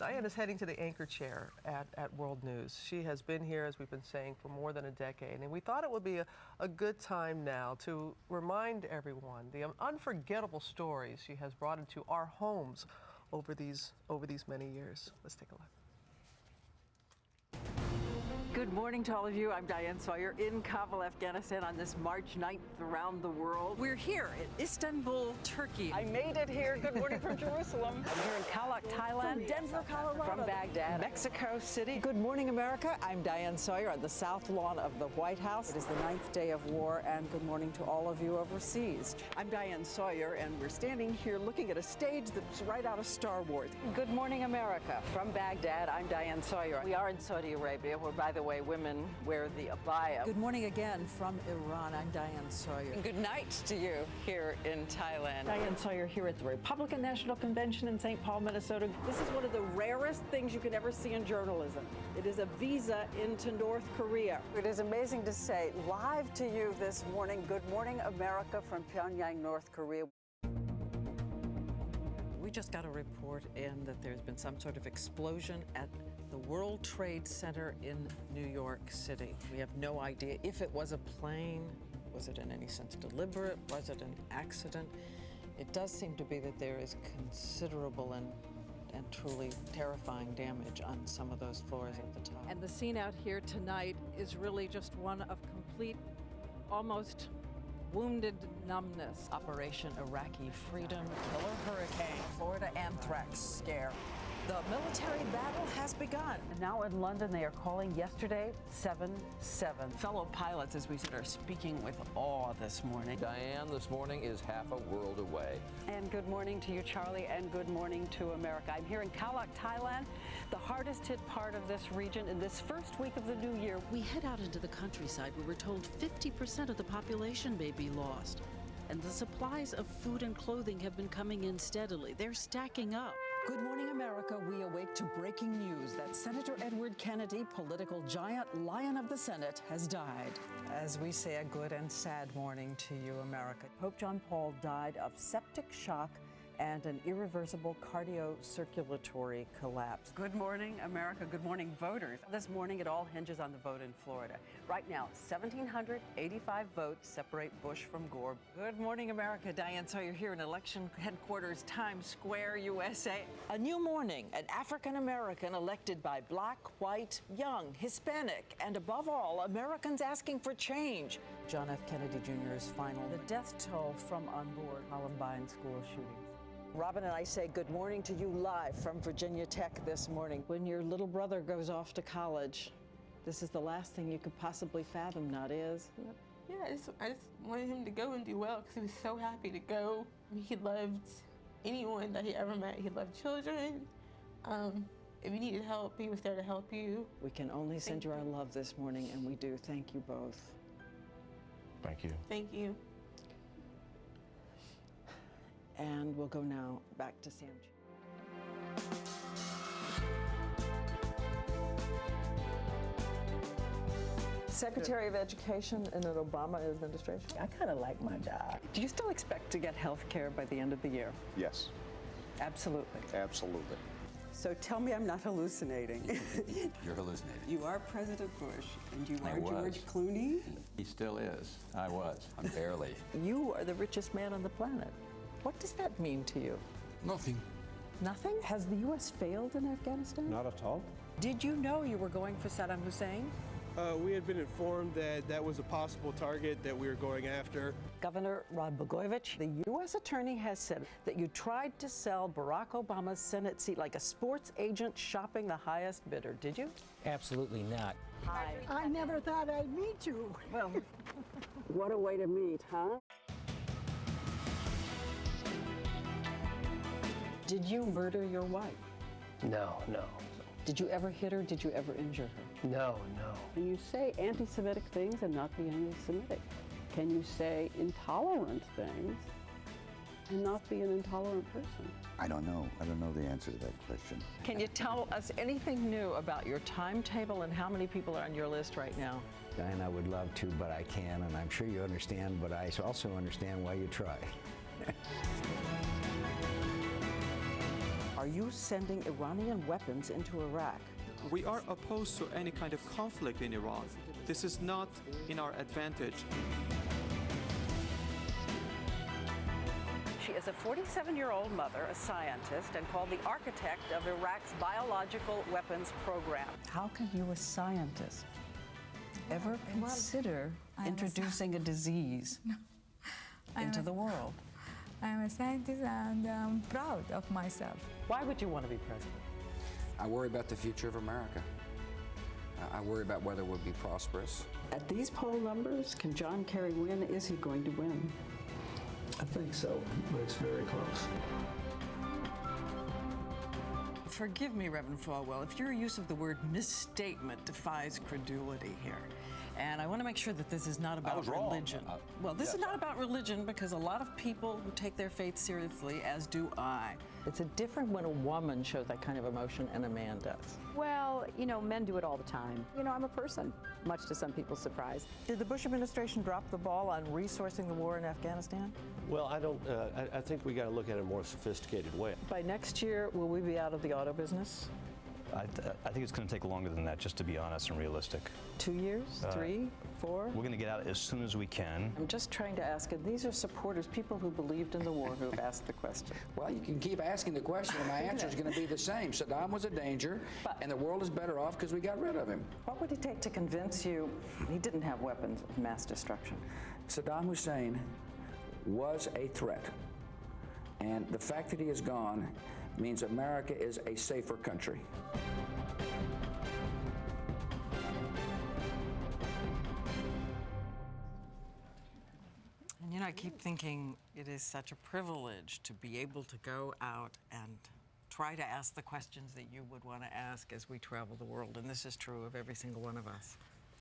Diane is heading to the anchor chair at World News. She has been here, as we've been saying, for more than a decade, and we thought it would be a good time now to remind everyone the unforgettable stories she has brought into our homes over these many years. Let's take a look. Good morning to all of you. I'm Diane Sawyer in Kabul, Afghanistan on this March 9th around the world. We're here in Istanbul, Turkey. I made it here. Good morning from Jerusalem. I'm here in Kalak, Thailand. From Denver, Colorado. From Baghdad, Mexico City. Good morning, America. I'm Diane Sawyer on the South Lawn of the White House. It is the 9th day of war, and good morning to all of you overseas. I'm Diane Sawyer, and we're standing here looking at a stage that's right out of Star Wars. Good morning, America. From Baghdad, I'm Diane Sawyer. We are in Saudi Arabia, where, by the way, women wear the abaya. Good morning again from Iran. I'm Diane Sawyer. And good night to you here in Thailand. Diane Sawyer here at the Republican National Convention in St. Paul, Minnesota. This is one of the rarest things you can ever see in journalism. It is a visa into North Korea. It is amazing to say live to you this morning, good morning, America, from Pyongyang, North Korea. We just got a report in that there's been some sort of explosion at the World Trade Center in New York City. We have no idea if it was a plane, was it in any sense deliberate, was it an accident? It does seem to be that there is considerable and truly terrifying damage on some of those floors at the top. And the scene out here tonight is really just one of complete, almost wounded numbness. Operation Iraqi Freedom, killer hurricane, Florida anthrax scare. The military battle has begun. And now in London, they are calling yesterday 7-7. Fellow pilots, as we said, are speaking with awe this morning. Diane, this morning is half a world away. And good morning to you, Charlie, and good morning to America. I'm here in Kalak, Thailand, the hardest hit part of this region in this first week of the new year. We head out into the countryside where we're told 50% of the population may be lost. And the supplies of food and clothing have been coming in steadily. They're stacking up. Good morning, America. We awake to breaking news that Senator Edward Kennedy, political giant, Lion of the Senate, has died. As we say a good and sad morning to you, America. Pope John Paul died of septic shock and an irreversible cardiocirculatory collapse. Good morning, America. Good morning, voters. This morning, it all hinges on the vote in Florida. Right now, 1,785 votes separate Bush from Gore. Good morning, America. Diane Sawyer here in election headquarters, Times Square, USA. A new morning, an African-American elected by Black, white, young, Hispanic, and above all, Americans asking for change. John F. Kennedy Jr.'s final. The death toll from on board Columbine school shootings. Robin and I say good morning to you live from Virginia Tech this morning. When your little brother goes off to college, this is the last thing you could possibly fathom, not is? Yeah, I just wanted him to go and do well because he was so happy to go. I mean, he loved anyone that he ever met. He loved children. If you needed help, he was there to help you. We can only send you our love this morning, and we do. Thank you both. Thank you. Thank you. And we'll go now back to Sam. Secretary of Education in an Obama administration. I kind of like my job. Do you still expect to get health care by the end of the year? Yes. Absolutely. Absolutely. So tell me I'm not hallucinating. You're hallucinating. You are President Bush, and you I are was. George Clooney. He still is. I was. I'm barely. You are the richest man on the planet. What does that mean to you? Nothing. Nothing? Has the U.S. failed in Afghanistan? Not at all. Did you know you were going for Saddam Hussein? We had been informed that that was a possible target that we were going after. Governor Rod Blagojevich, the U.S. attorney has said that you tried to sell Barack Obama's Senate seat like a sports agent shopping the highest bidder. Did you? Absolutely not. Hi. I never thought I'd meet you. Well, what a way to meet, huh? Did you murder your wife? No. Did you ever hit her? Did you ever injure her? No. Can you say anti-Semitic things and not be anti-Semitic? Can you say intolerant things and not be an intolerant person? I don't know. I don't know the answer to that question. Can you tell us anything new about your timetable and how many people are on your list right now? Diane, I would love to, but I can, and I'm sure you understand, but I also understand why you try. Are Are you sending Iranian weapons into Iraq? We are opposed to any kind of conflict in Iran. This is not in our advantage. She is a 47-year-old mother, a scientist, and called the architect of Iraq's biological weapons program. How can you, a scientist, ever consider introducing a disease into the world? I'm a scientist and I'm proud of myself. Why would you want to be president? I worry about the future of America. I worry about whether we'll be prosperous. At these poll numbers, can John Kerry win? Is he going to win? I think so, but it's very close. Forgive me, Reverend Falwell, if your use of the word misstatement defies credulity here. And I want to make sure that this is not about religion. Well, this is not about religion because a lot of people who take their faith seriously, as do I. It's different when a woman shows that kind of emotion and a man does. Well, you know, men do it all the time. You know, I'm a person, much to some people's surprise. Did the Bush administration drop the ball on resourcing the war in Afghanistan? Well, I think we got to look at it in a more sophisticated way. By next year, will we be out of the auto business? I think it's going to take longer than that, just to be honest and realistic. 2 years? 3? 4? We're going to get out as soon as we can. I'm just trying to ask, and these are supporters, people who believed in the war, who've asked the question. Well, you can keep asking the question, and my answer is going to be the same. Saddam was a danger, and the world is better off because we got rid of him. What would it take to convince you he didn't have weapons of mass destruction? Saddam Hussein was a threat, and the fact that he is gone means America is a safer country. And you know, I keep thinking it is such a privilege to be able to go out and try to ask the questions that you would want to ask as we travel the world, and this is true of every single one of us.